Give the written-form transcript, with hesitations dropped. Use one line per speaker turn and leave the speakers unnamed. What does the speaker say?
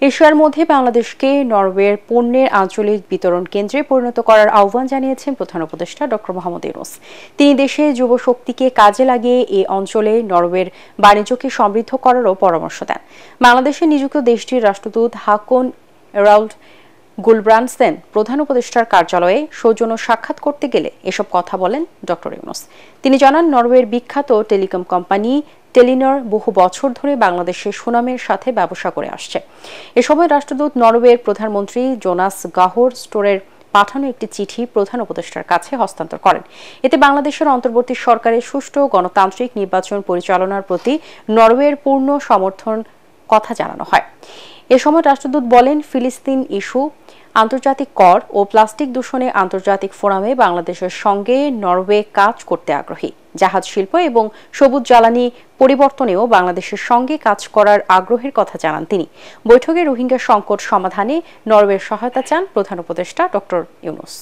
এশিয়ার মধ্যে বাংলাদেশকে নরওয়ের পণ্যের আঞ্চলিক বিতরণ কেন্দ্রে পরিণত করার আহ্বান জানিয়েছেন প্রধান উপদেষ্টা ডক্টর মোহাম্মদ ইউনূস। তিনি দেশে যুব শক্তিকে কাজে লাগিয়ে এই অঞ্চলে নরওয়ের বাণিজ্যকে সমৃদ্ধ করারও পরামর্শ দেন। বাংলাদেশে নিযুক্ত দেশটির রাষ্ট্রদূত হাকন এরাল্ড গুলব্রান্ডসেন প্রধান উপদেষ্টার কার্যালয়ে সৌজন্য সাক্ষাৎ করতে গেলে এসব কথা বলেন ডক্টর ইউনূস। তিনি জানান, নরওয়ের বিখ্যাত টেলিকম কোম্পানি টেলিনর বহু বছর ধরে বাংলাদেশের সুনামের সাথে ব্যবসা করে আসছে। এ সময় রাষ্ট্রদূত নরওয়ের প্রধানমন্ত্রী জোনাস গাহর স্টোরের পাঠানো একটি চিঠি প্রধান উপদেষ্টার কাছে হস্তান্তর করেন। এতে বাংলাদেশের অন্তর্বর্তী সরকারের সুষ্ঠু গণতান্ত্রিক নির্বাচন পরিচালনার প্রতি নরওয়ের পূর্ণ সমর্থন কথা জানানো হয়। এ সময় রাষ্ট্রদূত বলেন, ফিলিস্তিন ইস্যু, আন্তর্জাতিক কর ও প্লাস্টিক দূষণে আন্তর্জাতিক ফোরামে বাংলাদেশের সঙ্গে নরওয়ে কাজ করতে আগ্রহী। জাহাজ শিল্প এবং সবুজ জ্বালানি পরিবর্তনেও বাংলাদেশের সঙ্গে কাজ করার আগ্রহের কথা জানান তিনি। বৈঠকে রোহিঙ্গা সংকট সমাধানে নরওয়ের সহায়তা চান প্রধান উপদেষ্টা ডক্টর ইউনূস।